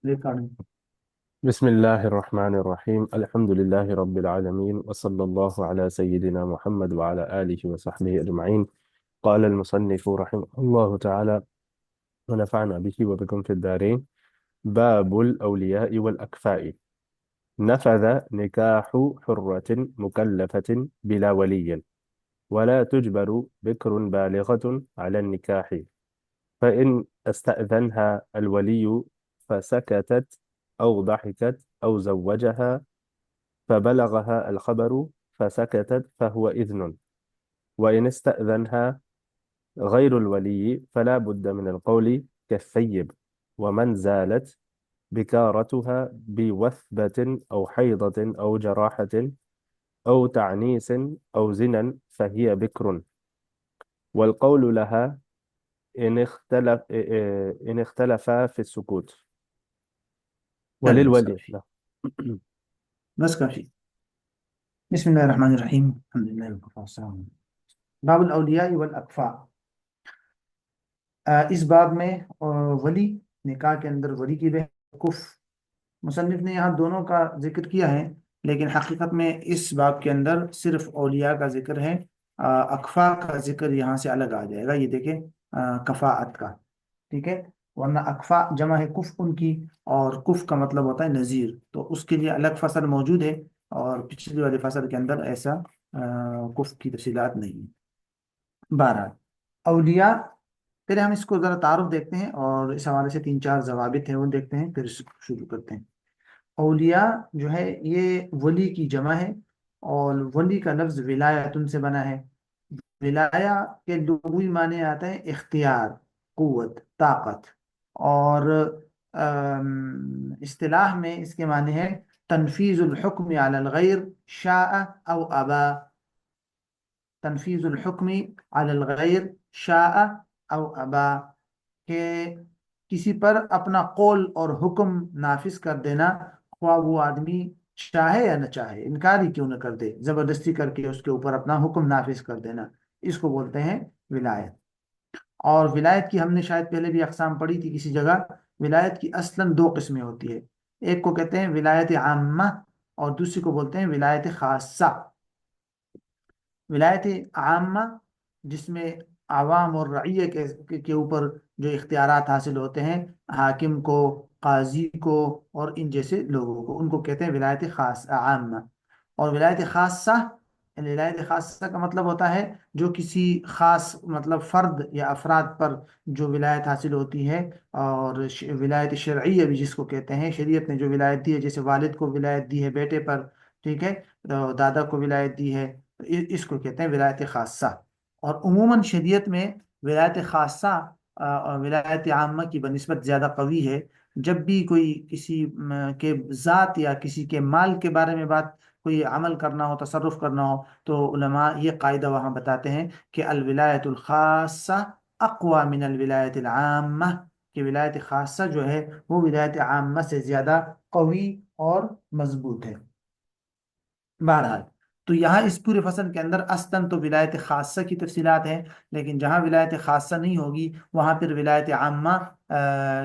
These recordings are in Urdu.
ریکارڈنگ۔ بسم الله الرحمن الرحيم الحمد لله رب العالمين وصلى الله على سيدنا محمد وعلى آله وصحبه أجمعين. قال المصنف رحمه الله تعالى ونفعنا به وبكم في الدارين. باب الأولياء والأكفاء. نفذ نكاح حرة مكلفة بلا ولي، ولا تجبر بكر بالغة على النكاح، فإن استأذنها الولي فسكتت أو ضحكت أو زوجها فبلغها الخبر فسكتت فهو إذن، وإن استأذنها غير الولي فلا بد من القول كالثيب. ومن زالت بكارتها بوثبة أو حيضة أو جراحة أو تعنيس أو زنا فهي بكر، والقول لها إن اختلفا في السكوت. چلیں بس وللولي کافی، لا. بس کافی۔ بسم اللہ الرحمن الرحیم، الحمد للہ وکفی والسلام علی باب الاولیاء والاکفاء۔ اس باب میں ولی، نکاح کے اندر ولی کی بیعت، مصنف نے یہاں دونوں کا ذکر کیا ہے، لیکن حقیقت میں اس باب کے اندر صرف اولیاء کا ذکر ہے۔ اکفاء کا ذکر یہاں سے الگ آ جائے گا، یہ دیکھیں، کفاءت کا، ٹھیک ہے۔ ورنہ اکفاء جمع ہے کف ان کی، اور کف کا مطلب ہوتا ہے نظیر، تو اس کے لیے الگ فصل موجود ہے، اور پچھلی والے فصل کے اندر ایسا کف کی تفصیلات نہیں ہے۔ بہرحال اولیاء، پھر ہم اس کو ذرا تعارف دیکھتے ہیں، اور اس حوالے سے تین چار ضوابط ہیں وہ دیکھتے ہیں، پھر اس کو شروع کرتے ہیں۔ اولیاء جو ہے یہ ولی کی جمع ہے، اور ولی کا لفظ ولایتن سے بنا ہے۔ ولایہ کے لغوی معنی آتا ہے اختیار، قوت، طاقت، اور اصطلاح میں اس کے معنی ہے تنفیذ الحکم علی الغیر شاء او ابا۔ تنفیذ الحکم علی الغیر شاء او ابا، کہ کسی پر اپنا قول اور حکم نافذ کر دینا، خواہ وہ آدمی چاہے یا نہ چاہے، انکار ہی کیوں نہ کر دے، زبردستی کر کے اس کے اوپر اپنا حکم نافذ کر دینا، اس کو بولتے ہیں ولایت۔ اور ولایت کی ہم نے شاید پہلے بھی اقسام پڑھی تھی کسی جگہ۔ ولایت کی اصلاً دو قسمیں ہوتی ہے، ایک کو کہتے ہیں ولایت عامہ، اور دوسری کو بولتے ہیں ولایت خاصہ۔ ولایت عامہ جس میں عوام اور رعیہ کے اوپر جو اختیارات حاصل ہوتے ہیں، حاکم کو، قاضی کو، اور ان جیسے لوگوں کو، ان کو کہتے ہیں ولایت خاص عامہ۔ اور ولایت خاصہ، ولایت خاصہ کا مطلب ہوتا ہے جو کسی خاص مطلب فرد یا افراد پر جو ولایت حاصل ہوتی ہے۔ اور ولایت شرعیہ بھی جس کو کہتے ہیں، شریعت نے جو ولایت دی ہے، جیسے والد کو ولایت دی ہے بیٹے پر، ٹھیک ہے، دادا کو ولایت دی ہے، تو اس کو کہتے ہیں ولایت خاصہ۔ اور عموماً شریعت میں ولایت خاصہ ولایت عامہ کی بنسبت زیادہ قوی ہے۔ جب بھی کوئی کسی کے ذات یا کسی کے مال کے بارے میں بات، کوئی عمل کرنا ہو، تصرف کرنا ہو، تو علماء یہ قاعدہ وہاں بتاتے ہیں کہ الولایت الخاصہ اقوى من الولایت العامہ، کہ ولایت خاصہ جو ہے وہ ولایت عامہ سے زیادہ قوی اور مضبوط ہے۔ بہرحال، تو یہاں اس پورے فصل کے اندر اصلاً تو ولایت خاصہ کی تفصیلات ہیں، لیکن جہاں ولایت خاصہ نہیں ہوگی وہاں پھر ولایت عامہ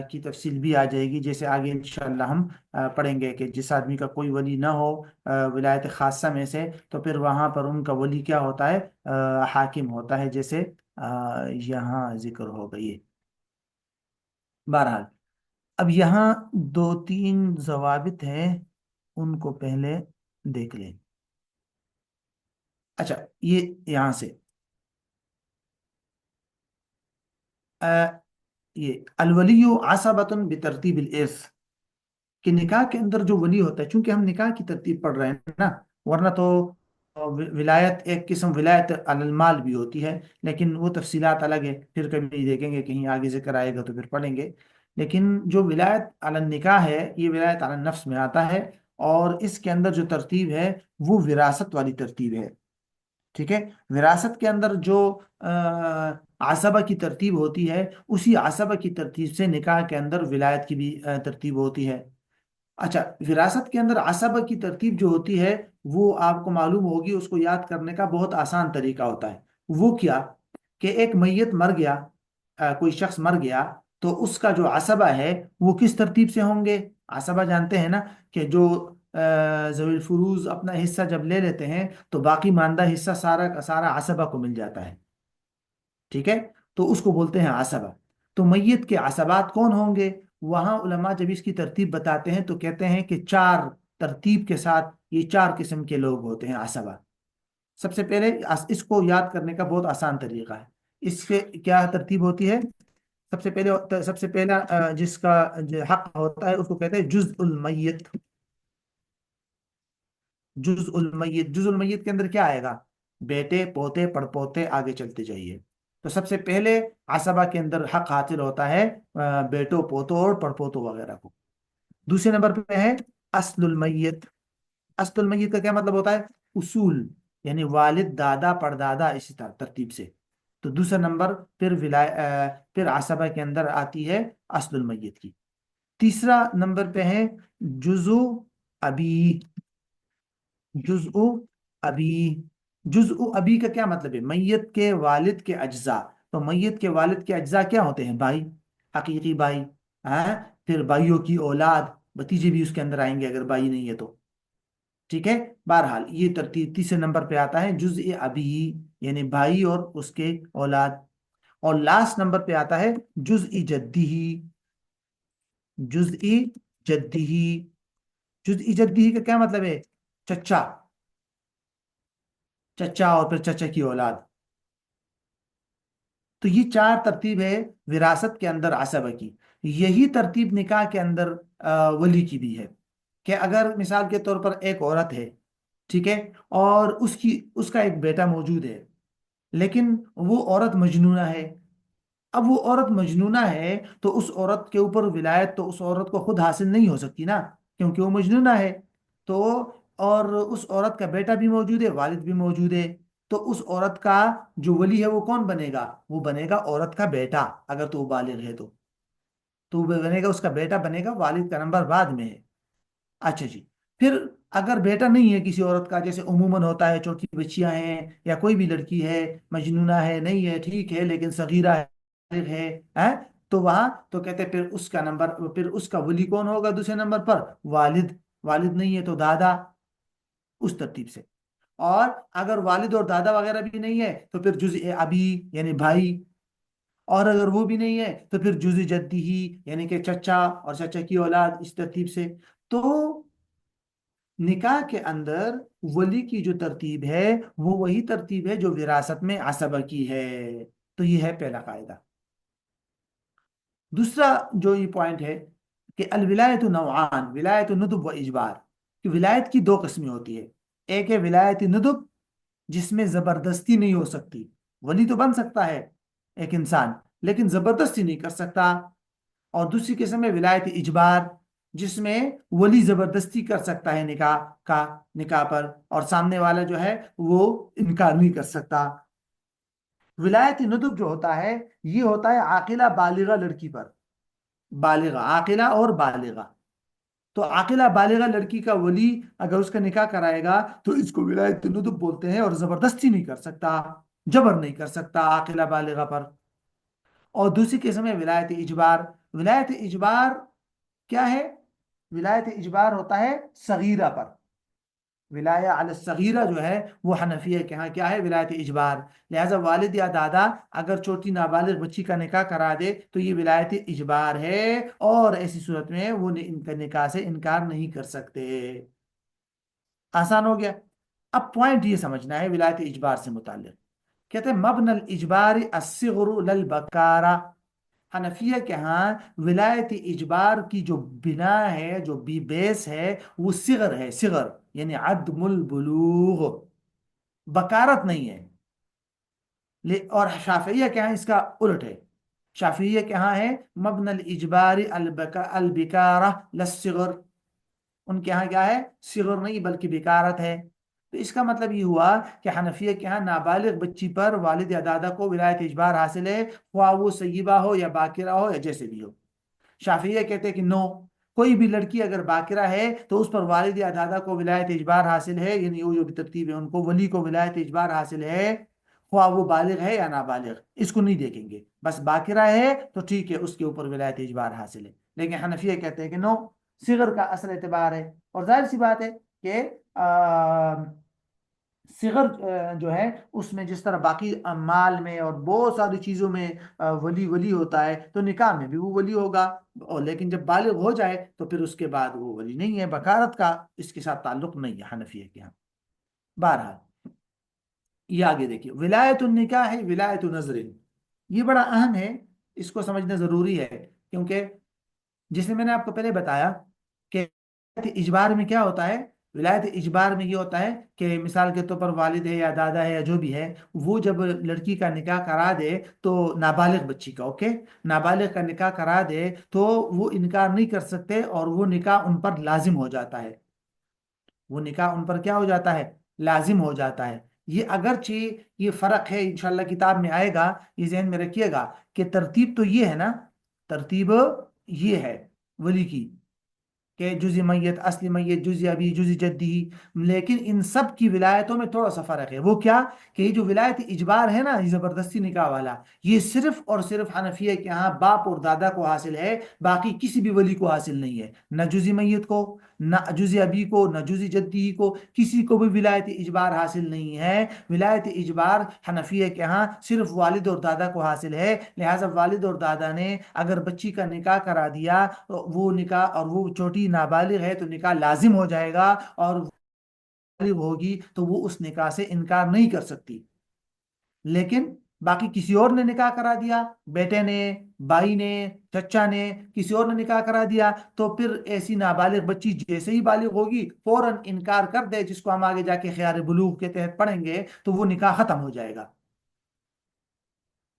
کی تفصیل بھی آ جائے گی، جیسے آگے انشاءاللہ ہم پڑھیں گے کہ جس آدمی کا کوئی ولی نہ ہو ولایت خاصہ میں سے، تو پھر وہاں پر ان کا ولی کیا ہوتا ہے؟ حاکم ہوتا ہے، جیسے یہاں ذکر ہو گئی ہے۔ بہرحال اب یہاں دو تین ضوابط ہیں، ان کو پہلے دیکھ لیں۔ اچھا، یہ یہاں سے یہ الولی عصبۃ بترتیب الارث، کہ نکاح کے اندر جو ولی ہوتا ہے، چونکہ ہم نکاح کی ترتیب پڑھ رہے ہیں نا، ورنہ تو ولایت ایک قسم ولایت علی المال بھی ہوتی ہے، لیکن وہ تفصیلات الگ ہے، پھر کبھی دیکھیں گے، کہیں آگے ذکر آئے گا تو پھر پڑھیں گے۔ لیکن جو ولایت علی النکاح ہے، یہ ولایت علی النفس میں آتا ہے، اور اس کے اندر جو ترتیب ہے وہ وراثت والی ترتیب ہے، ٹھیک ہے۔ وراثت کے اندر جو عصبہ کی ترتیب ہوتی ہے، اسی عصبہ کی ترتیب سے نکاح کے اندر ولایت کی بھی ترتیب ہوتی ہے۔ اچھا، وراثت کے اندر عصبہ کی ترتیب جو ہوتی ہے وہ آپ کو معلوم ہوگی، اس کو یاد کرنے کا بہت آسان طریقہ ہوتا ہے۔ وہ کیا کہ ایک میت مر گیا، کوئی شخص مر گیا، تو اس کا جو عصبہ ہے وہ کس ترتیب سے ہوں گے؟ عصبہ جانتے ہیں نا کہ جو ذوی الفروز اپنا حصہ جب لے لیتے ہیں تو باقی ماندہ حصہ سارا کا سارا عصبہ کو مل جاتا ہے، ٹھیک ہے؟ تو اس کو بولتے ہیں عصبہ۔ تو میت کے عصبات کون ہوں گے؟ وہاں علماء جب اس کی ترتیب بتاتے ہیں تو کہتے ہیں کہ چار ترتیب کے ساتھ یہ چار قسم کے لوگ ہوتے ہیں عصبہ۔ سب سے پہلے اس کو یاد کرنے کا بہت آسان طریقہ ہے۔ اس کے کیا ترتیب ہوتی ہے؟ سب سے پہلا جس کا جو حق ہوتا ہے اس کو کہتے ہیں جزء المیت۔ جزء المیت، جزء المیت کے اندر کیا آئے گا؟ بیٹے، پوتے، پڑپوتے، آگے چلتے جائیے۔ تو سب سے پہلے عصبہ کے اندر حق حاصل ہوتا ہے بیٹوں، پوتوں اور پڑپوتوں وغیرہ کو۔ دوسرے نمبر پہ ہے اصل المیت۔ اصل المیت کا کیا مطلب ہوتا ہے؟ اصول، یعنی والد، دادا، پردادا، اسی طرح ترتیب سے۔ تو دوسرا نمبر پھر عصبہ کے اندر آتی ہے اصل المیت کی۔ تیسرا نمبر پہ ہے جزو ابی۔ جزء ابی، جزء ابی کا کیا مطلب ہے؟ میت کے والد کے اجزاء۔ تو میت کے والد کے اجزاء کیا ہوتے ہیں؟ بھائی، حقیقی بھائی، ہاں، پھر بھائیوں کی اولاد، بھتیجے بھی اس کے اندر آئیں گے اگر بھائی نہیں ہے تو، ٹھیک ہے؟ بہرحال یہ ترتیب تیسرے نمبر پہ آتا ہے جزء ابی، یعنی بھائی اور اس کے اولاد۔ اور لاسٹ نمبر پہ آتا ہے جزء جدی۔ جزء جدی، جزء جدی کا کیا مطلب ہے؟ چچا، چچا اور پھر چچا کی اولاد۔ تو یہ چار ترتیب ہے وراثت کے اندر عصبہ کی۔ یہی ترتیب نکاح کے اندر ولی کی بھی ہے، کہ اگر مثال کے طور پر ایک عورت ہے، ٹھیک ہے، اور اس کا ایک بیٹا موجود ہے، لیکن وہ عورت مجنونہ ہے۔ اب وہ عورت مجنونہ ہے تو اس عورت کے اوپر ولایت تو اس عورت کو خود حاصل نہیں ہو سکتی نا، کیونکہ وہ مجنونہ ہے۔ تو اور اس عورت کا بیٹا بھی موجود ہے، والد بھی موجود ہے، تو اس عورت کا جو ولی ہے وہ کون بنے گا؟ وہ بنے گا عورت کا بیٹا، اگر تو وہ بالغ ہے تو وہ بنے گا، اس کا بیٹا بنے گا، والد کا نمبر بعد میں ہے۔ اچھا جی، پھر اگر بیٹا نہیں ہے کسی عورت کا، جیسے عموماً ہوتا ہے، چھوٹی بچیاں ہیں یا کوئی بھی لڑکی ہے، مجنونہ ہے، نہیں ہے، ٹھیک ہے، لیکن صغیرہ ہے، بالغ ہے، ہیں؟ تو وہاں تو کہتے ہیں پھر اس کا نمبر، پھر اس کا ولی کون ہوگا دوسرے نمبر پر؟ والد۔ والد نہیں ہے تو دادا، اس ترتیب سے۔ اور اگر والد اور دادا وغیرہ بھی نہیں ہے تو پھر جزء ابی، یعنی بھائی۔ اور اگر وہ بھی نہیں ہے تو پھر جزء جدی ہی، یعنی کہ چچا اور چچا کی اولاد، اس ترتیب سے۔ تو نکاح کے اندر ولی کی جو ترتیب ہے وہ وہی ترتیب ہے جو وراثت میں عصبہ کی ہے۔ تو یہ ہے پہلا قاعدہ۔ دوسرا جو یہ پوائنٹ ہے کہ الولایت نوعان، ولایت ندب و اجبار، کہ ولایت کی دو قسمیں ہوتی ہے۔ ایک ہے ولایت ندب، جس میں زبردستی نہیں ہو سکتی، ولی تو بن سکتا ہے ایک انسان لیکن زبردستی نہیں کر سکتا۔ اور دوسری قسم ہے ولایت اجبار، جس میں ولی زبردستی کر سکتا ہے نکاح پر، اور سامنے والا جو ہے وہ انکار نہیں کر سکتا۔ ولایت ندب جو ہوتا ہے یہ ہوتا ہے عاقلہ بالغہ لڑکی پر، بالغہ، عاقلہ اور بالغہ۔ تو عاقلہ بالغہ لڑکی کا ولی اگر اس کا نکاح کرائے گا تو اس کو ولایت ندب بولتے ہیں، اور زبردستی نہیں کر سکتا، جبر نہیں کر سکتا عاقلہ بالغہ پر۔ اور دوسری قسم ہے ولایت اجبار۔ ولایت اجبار کیا ہے؟ ولایت اجبار ہوتا ہے صغیرہ پر۔ ولایہ علی الصغیرہ جو ہے وہ حنفیہ کے ہاں کیا ہے؟ ولایت اجبار۔ لہذا والد یا دادا اگر چھوٹی نابالغ بچی کا نکاح کرا دے تو یہ ولایت اجبار ہے، اور ایسی صورت میں وہ ان کا نکاح سے انکار نہیں کر سکتے۔ آسان ہو گیا؟ اب پوائنٹ یہ سمجھنا ہے ولایت اجبار سے متعلق، کہتے ہیں مبنى الاجبار الصغر للبکارہ۔ حنفیہ کے ہاں ولایت اجبار کی جو بنا ہے، جو بیس ہے، وہ صغر ہے، صغر یعنی عدم البلوغ، بکارت نہیں ہے۔ اور شافعیہ کے ہاں اس کا الٹ ہے، شافعیہ کے ہاں ہے مبنى الاجبار البکارہ للصغر، ان کے ہاں کیا ہے؟ صغر نہیں بلکہ بکارت ہے۔ تو اس کا مطلب یہ ہوا کہ حنفیہ کے ہاں نابالغ بچی پر والد یا دادا کو ولایت اجبار حاصل ہے، خواہ وہ سیبہ ہو یا باکرہ ہو یا جیسے بھی ہو۔ شافعیہ کہتے ہیں کہ نو، کوئی بھی لڑکی اگر باکرہ ہے تو اس پر والد یا دادا کو ولایت اجبار حاصل ہے، یعنی وہ جو بھی ترتیب ہے ان کو، ولی کو ولایت اجبار حاصل ہے، خواہ وہ بالغ ہے یا نابالغ، اس کو نہیں دیکھیں گے، بس باقرہ ہے تو ٹھیک ہے، اس کے اوپر ولایت اجبار حاصل ہے۔ لیکن حنفیہ کہتے ہیں کہ نو، صغر کا اصل اعتبار ہے، اور ظاہر سی بات ہے کہ صغر جو ہے اس میں جس طرح باقی مال میں اور بہت ساری چیزوں میں ولی ولی ہوتا ہے، تو نکاح میں بھی وہ ولی ہوگا، اور لیکن جب بالغ ہو جائے تو پھر اس کے بعد وہ ولی نہیں ہے، بکارت کا اس کے ساتھ تعلق نہیں ہے حنفیہ کے یہاں۔ بہرحال یہ آگے دیکھیے، ولایت النکاح ہے ولایت نظر، یہ بڑا اہم ہے، اس کو سمجھنا ضروری ہے، کیونکہ جسے میں نے آپ کو پہلے بتایا کہ ولایت اجبار میں کیا ہوتا ہے، ولایت اجبار میں یہ ہوتا ہے کہ مثال کے طور پر والد ہے یا دادا ہے یا جو بھی ہے، وہ جب لڑکی کا نکاح کرا دے تو نابالغ بچی کا، اوکے، نابالغ کا نکاح کرا دے تو وہ انکار نہیں کر سکتے، اور وہ نکاح ان پر لازم ہو جاتا ہے، وہ نکاح ان پر کیا ہو جاتا ہے، لازم ہو جاتا ہے۔ یہ اگرچہ یہ فرق ہے، انشاءاللہ کتاب میں آئے گا، یہ ذہن میں رکھیے گا کہ ترتیب تو یہ ہے نا، ترتیب یہ ہے ولی کی کہ جزی میت، اصلی میت، جزی ابی، جزی جدی، لیکن ان سب کی ولایتوں میں تھوڑا سا فرق ہے۔ وہ کیا کہ یہ جو ولایت اجبار ہے نا، یہ زبردستی نکاح والا، یہ صرف اور صرف حنفیہ کے ہاں باپ اور دادا کو حاصل ہے، باقی کسی بھی ولی کو حاصل نہیں ہے، نہ جزی میت کو، نہ جزی ابی کو، نہ جزی جدی کو، کسی کو بھی ولایت اجبار حاصل نہیں ہے۔ ولایت اجبار حنفیہ کے ہاں صرف والد اور دادا کو حاصل ہے، لہٰذا والد اور دادا نے اگر بچی کا نکاح کرا دیا تو وہ نکاح، اور وہ چھوٹی نابالغ ہے تو نکاح لازم ہو جائے گا، اور بالغ ہوگی تو وہ اس نکاح سے انکار نہیں کر سکتی۔ لیکن باقی کسی اور نے نکاح کرا دیا، بیٹے نے، بھائی نے، چچا نے، کسی اور نے نکاح کرا دیا، تو پھر ایسی نابالغ بچی جیسے ہی بالغ ہوگی فوراً انکار کر دے، جس کو ہم آگے جا کے خیار بلوغ کے تحت پڑھیں گے، تو وہ نکاح ختم ہو جائے گا۔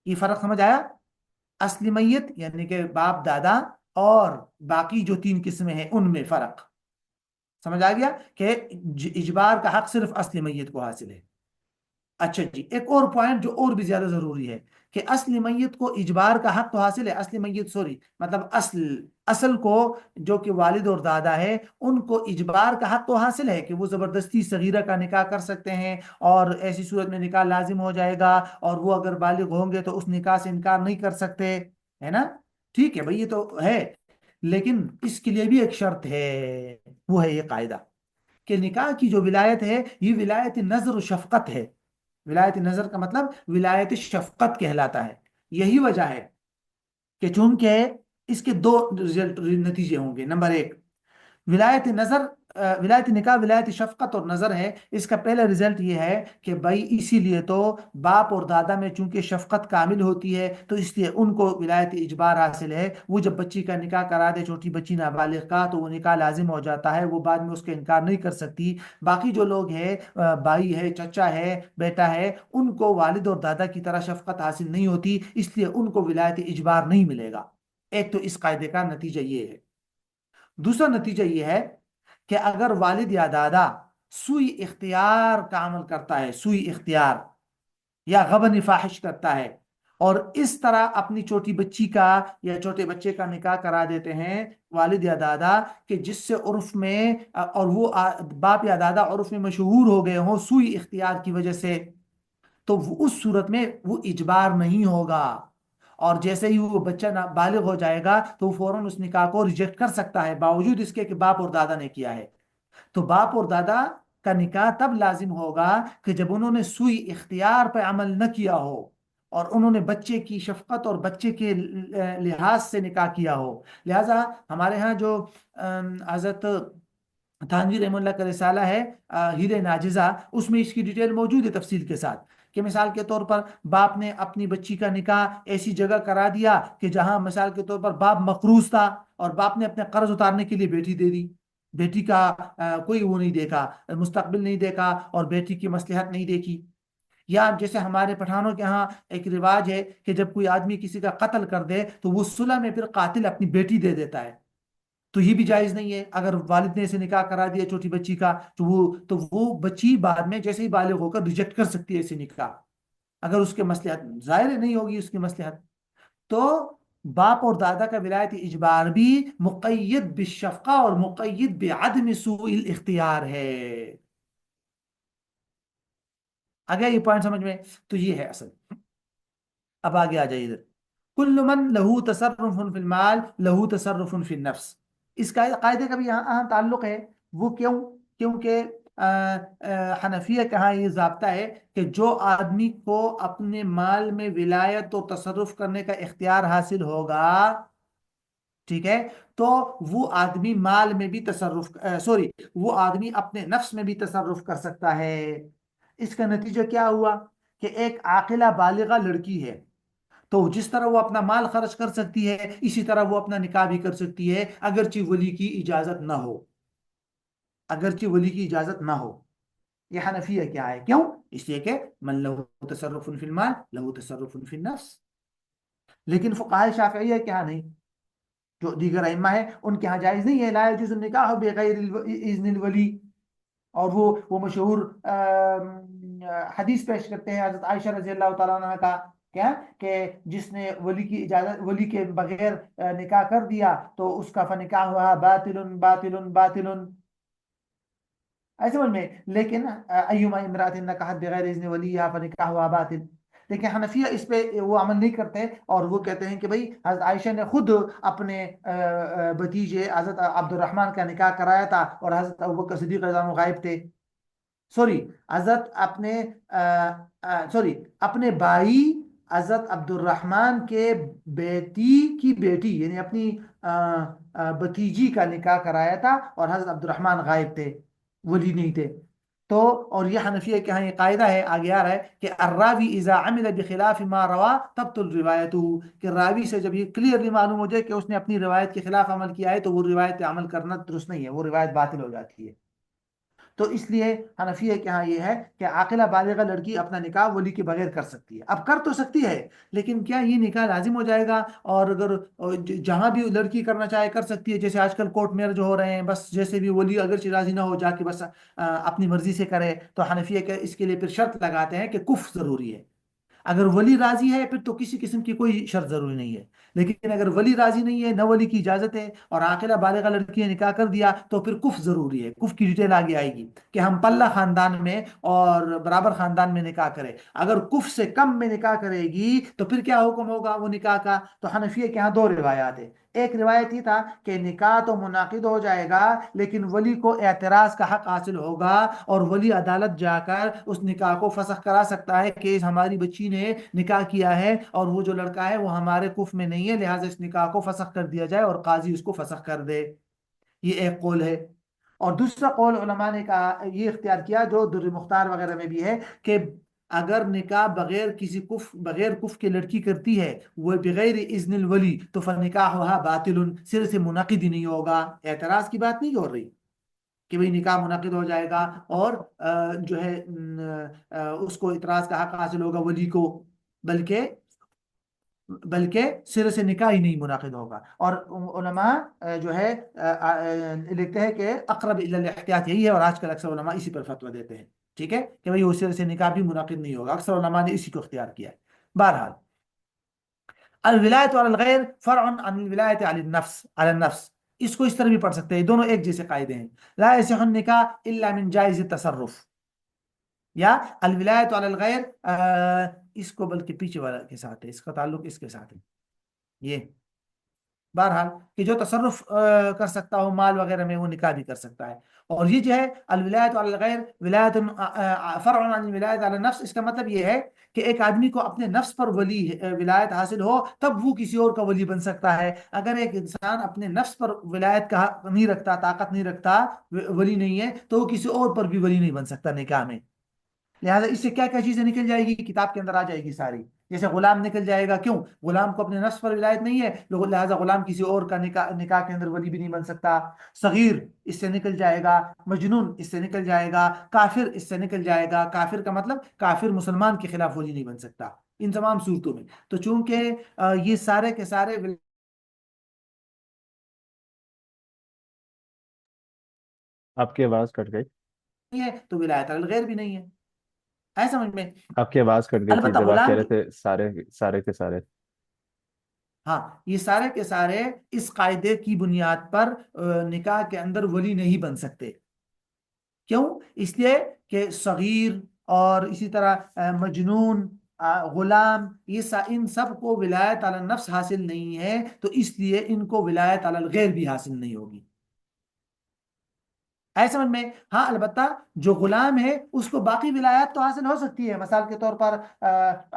یہ فرق سمجھ آیا؟ اصلی میت یعنی کہ باپ دادا، اور باقی جو تین قسمیں ہیں ان میں فرق سمجھ آ گیا کہ اجبار کا حق صرف اصلی میت کو حاصل ہے۔ اچھا جی، ایک اور پوائنٹ جو اور بھی زیادہ ضروری ہے کہ اصلی میت کو اجبار کا حق تو حاصل ہے، اصلی میت سوری مطلب اصل کو جو کہ والد اور دادا ہے، ان کو اجبار کا حق تو حاصل ہے کہ وہ زبردستی صغیرہ کا نکاح کر سکتے ہیں، اور ایسی صورت میں نکاح لازم ہو جائے گا، اور وہ اگر بالغ ہوں گے تو اس نکاح سے انکار نہیں کر سکتے، ہے نا؟ ٹھیک ہے بھائی، یہ تو ہے، لیکن اس کے لیے بھی ایک شرط ہے، وہ ہے یہ قاعدہ کہ نکاح کی جو ولایت ہے یہ ولایت نظر و شفقت ہے۔ ولایت نظر کا مطلب ولایت شفقت کہلاتا ہے۔ یہی وجہ ہے کہ چونکہ اس کے دو نتیجے ہوں گے۔ نمبر ایک، ولایت نظر، ولایت نکاح ولایت شفقت اور نظر ہے، اس کا پہلا رزلٹ یہ ہے کہ بھائی اسی لیے تو باپ اور دادا میں چونکہ شفقت کامل ہوتی ہے تو اس لیے ان کو ولایت اجبار حاصل ہے، وہ جب بچی کا نکاح کرا دے، چھوٹی بچی نابالغ کا، تو وہ نکاح لازم ہو جاتا ہے، وہ بعد میں اس کا انکار نہیں کر سکتی۔ باقی جو لوگ ہیں، بھائی ہے، چچا ہے، بیٹا ہے، ان کو والد اور دادا کی طرح شفقت حاصل نہیں ہوتی، اس لیے ان کو ولایت اجبار نہیں ملے گا۔ ایک تو اس قاعدے کا نتیجہ یہ ہے۔ دوسرا نتیجہ یہ ہے کہ اگر والد یا دادا سوئی اختیار کا عمل کرتا ہے، سوئی اختیار یا غبن فاحش کرتا ہے، اور اس طرح اپنی چھوٹی بچی کا یا چھوٹے بچے کا نکاح کرا دیتے ہیں والد یا دادا، کہ جس سے عرف میں، اور وہ باپ یا دادا عرف میں مشہور ہو گئے ہوں سوئی اختیار کی وجہ سے، تو اس صورت میں وہ اجبار نہیں ہوگا، اور جیسے ہی وہ بچہ بالغ ہو جائے گا تو وہ فوراً اس نکاح کو ریجیکٹ کر سکتا ہے، باوجود اس کے کہ باپ اور دادا نے کیا ہے۔ تو باپ اور دادا کا نکاح تب لازم ہوگا کہ جب انہوں نے سوئی اختیار پہ عمل نہ کیا ہو، اور انہوں نے بچے کی شفقت اور بچے کے لحاظ سے نکاح کیا ہو۔ لہذا ہمارے ہاں جو حضرت تھانوی رحمہ اللہ کا رسالہ ہے ہیرے ناجزہ، اس میں اس کی ڈیٹیل موجود ہے تفصیل کے ساتھ، کہ مثال کے طور پر باپ نے اپنی بچی کا نکاح ایسی جگہ کرا دیا کہ جہاں مثال کے طور پر باپ مقروض تھا، اور باپ نے اپنے قرض اتارنے کے لیے بیٹی دے دی، بیٹی کا کوئی وہ نہیں دیکھا، مستقبل نہیں دیکھا، اور بیٹی کی مصلحت نہیں دیکھی۔ یا جیسے ہمارے پٹھانوں کے ہاں ایک رواج ہے کہ جب کوئی آدمی کسی کا قتل کر دے تو وہ صلح میں پھر قاتل اپنی بیٹی دے دیتا ہے، تو یہ بھی جائز نہیں ہے۔ اگر والد نے اسے نکاح کرا دیا چھوٹی بچی کا، تو وہ بچی بعد میں جیسے ہی بالغ ہو کر ریجیکٹ کر سکتی ہے اسے نکاح، اگر اس کے مصلحت ظاہر نہیں ہوگی، اس کی مصلحت۔ تو باپ اور دادا کا ولایت اجبار بھی مقید بالشفقہ اور مقید بعدم سوء الاختیار ہے۔ آگے یہ پوائنٹ سمجھ میں؟ تو یہ ہے اصل. اب آگے آ جائیے ادھر. کل من لہو تصرف فی المال لہو تصرف فی النفس. اس قاعدے کا بھی یہاں اہم تعلق ہے. وہ کیوں؟ کیونکہ حنفیہ کا ہاں یہ ضابطہ ہے کہ جو آدمی کو اپنے مال میں ولایت و تصرف کرنے کا اختیار حاصل ہوگا، ٹھیک ہے، تو وہ آدمی مال میں بھی تصرف سوری وہ آدمی اپنے نفس میں بھی تصرف کر سکتا ہے. اس کا نتیجہ کیا ہوا کہ ایک عاقلہ بالغہ لڑکی ہے تو جس طرح وہ اپنا مال خرچ کر سکتی ہے اسی طرح وہ اپنا نکاح بھی کر سکتی ہے، اگرچہ ولی کی اجازت نہ ہو. اگرچہ ولی کی اجازت نہ ہو. یہ حنفیہ کیا ہے؟ کیوں؟ اس لیے کہ من لہو تصرف فی المال لہو تصرف فی النفس. لیکن فقہاء شافعیہ کیا نہیں، جو دیگر ائمہ ہیں ان کے ہاں جائز نہیں ہے. لا یجوز النکاح بغیر اذن الولی. اور وہ مشہور حدیث پیش کرتے ہیں حضرت عائشہ رضی اللہ تعالیٰ عنہ کا، کیا کہ جس نے ولی کی اجازت، ولی کے بغیر نکاح کر دیا تو اس کا فنکاح ہوا باطل باطل باطل. ایسے سمجھ میں؟ لیکن ایما امرات نکاحت بغیر اذن ولیہا فنکاح ہوا باطل. لیکن حنفیہ اس پہ وہ عمل نہیں کرتے اور وہ کہتے ہیں کہ بھائی حضرت عائشہ نے خود اپنے بھتیجے حضرت عبد الرحمن کا نکاح کرایا تھا اور حضرت ابوبکر صدیق رضی اللہ عنہ غائب تھے. سوری حضرت اپنے بھائی حضرت عبد الرحمن کے بیٹی کی بیٹی یعنی اپنی بھتیجی کا نکاح کرایا تھا اور حضرت عبد الرحمن غائب تھے، ولی نہیں تھے. تو اور یہ حنفیہ کے ہاں یہ قاعدہ ہے، آگے آ رہا ہے کہ الراوی اذا عمل بخلاف ما روا تبطل روایته، کہ راوی سے جب یہ کلیئرلی معلوم ہو جائے کہ اس نے اپنی روایت کے خلاف عمل کیا ہے تو وہ روایت پہ عمل کرنا درست نہیں ہے، وہ روایت باطل ہو جاتی ہے. تو اس لیے حنفیہ کے ہاں یہ ہے کہ عاقلہ بالغہ لڑکی اپنا نکاح ولی کے بغیر کر سکتی ہے. اب کر تو سکتی ہے لیکن کیا یہ نکاح لازم ہو جائے گا؟ اور اگر جہاں بھی لڑکی کرنا چاہے کر سکتی ہے، جیسے آج کل کورٹ میرج ہو رہے ہیں، بس جیسے بھی ولی اگر راضی نہ ہو جا کے بس اپنی مرضی سے کرے، تو حنفیہ کے اس کے لیے پھر شرط لگاتے ہیں کہ کف ضروری ہے. اگر ولی راضی ہے پھر تو کسی قسم کی کوئی شرط ضروری نہیں ہے. لیکن اگر ولی راضی نہیں ہے، نہ ولی کی اجازت ہے اور عاقلہ بالغہ لڑکی نے نکاح کر دیا تو پھر کف ضروری ہے. کف کی ڈیٹیل آگے آئے گی کہ ہم پلہ خاندان میں اور برابر خاندان میں نکاح کریں. اگر کف سے کم میں نکاح کرے گی تو پھر کیا حکم ہوگا وہ نکاح کا؟ تو حنفیہ کے یہاں دو روایات ہیں. ایک روایت یہ تھا کہ نکاح تو منعقد ہو جائے گا لیکن ولی کو اعتراض کا حق حاصل ہوگا اور ولی عدالت جا کر اس نکاح کو فسخ کرا سکتا ہے کہ ہماری بچی نے نکاح کیا ہے اور وہ جو لڑکا ہے وہ ہمارے کف میں نہیں ہے، لہٰذا اس نکاح کو فسخ کر دیا جائے اور قاضی اس کو فسخ کر دے. یہ ایک قول ہے. اور دوسرا قول علماء نے کہا یہ اختیار کیا جو در مختار وغیرہ میں بھی ہے کہ اگر نکاح بغیر کف کے لڑکی کرتی ہے وہ بغیر اذن الولی تو فنکاحها باطل، سر سے منعقد ہی نہیں ہوگا. اعتراض کی بات نہیں ہو رہی کہ بھئی نکاح منعقد ہو جائے گا اور جو ہے اس کو اعتراض کا حق حاصل ہوگا ولی کو، بلکہ سر سے نکاح ہی نہیں منعقد ہوگا. اور علماء جو ہے لکھتے ہیں کہ اقرب الی الاحتیاط یہی ہے، اور آج کل اکثر علماء اسی پر فتویٰ دیتے ہیں، ٹھیک ہے، کہ بھئی وہ سر سے نکاح بھی منعقد نہیں ہوگا. اکثر علماء نے اسی کو اختیار کیا ہے. بہرحال الولایت علی الغیر فرع عن الولایت علی النفس، اس کو اس طرح بھی پڑھ سکتے ہیں، دونوں ایک جیسے قاعدے ہیں. لا یصح النکاح الا من جائز التصرف، یا الولایت علی الغیر اس کو بلکہ پیچھے والا کے ساتھ ہے، اس کا تعلق اس کے ساتھ ہے. یہ بہرحال کہ جو تصرف کر سکتا ہو مال وغیرہ میں وہ نکاح بھی کر سکتا ہے. اور یہ جو ہے الولایت علی الغیر ولایت فرع عن الولایت علی النفس، اس کا مطلب یہ ہے کہ ایک آدمی کو اپنے نفس پر ولی ولایت حاصل ہو تب وہ کسی اور کا ولی بن سکتا ہے. اگر ایک انسان اپنے نفس پر ولایت کا حق نہیں رکھتا، طاقت نہیں رکھتا، ولی نہیں ہے، تو وہ کسی اور پر بھی ولی نہیں بن سکتا نکاح میں. لہٰذا اس سے کیا کیا چیزیں نکل جائے گی کتاب کے اندر آ جائے گی ساری. جیسے غلام نکل جائے گا، کیوں؟ غلام کو اپنے نفس پر ولایت نہیں ہے، لہٰذا غلام کسی اور کا نکاح کے اندر ولی بھی نہیں بن سکتا. صغیر اس سے نکل جائے گا، مجنون اس سے نکل جائے گا، کافر اس سے نکل جائے گا. کافر کا مطلب کافر مسلمان کے خلاف ولی نہیں بن سکتا ان تمام صورتوں میں. تو چونکہ یہ سارے کے سارے آپ کی آواز کٹ گئی. نہیں ہے تو ولایت علی الغیر بھی نہیں ہے. ہے سمجھ میں؟ آپ کی آواز کٹ گئی تھی البتہ جب آپ کہہ غلام رہے کی، تھے سارے سارے کے سارے. ہاں یہ سارے کے سارے اس قاعدے کی بنیاد پر نکاح کے اندر ولی نہیں بن سکتے. کیوں؟ اس لیے کہ صغیر اور اسی طرح مجنون، غلام، ان سب کو ولایت علی النفس حاصل نہیں ہے، تو اس لیے ان کو ولایت علی الغیر بھی حاصل نہیں ہوگی. ہے سمجھ میں؟ ہاں البتہ جو غلام ہے اس کو باقی ولایات تو حاصل ہو سکتی ہے. مثال کے طور پر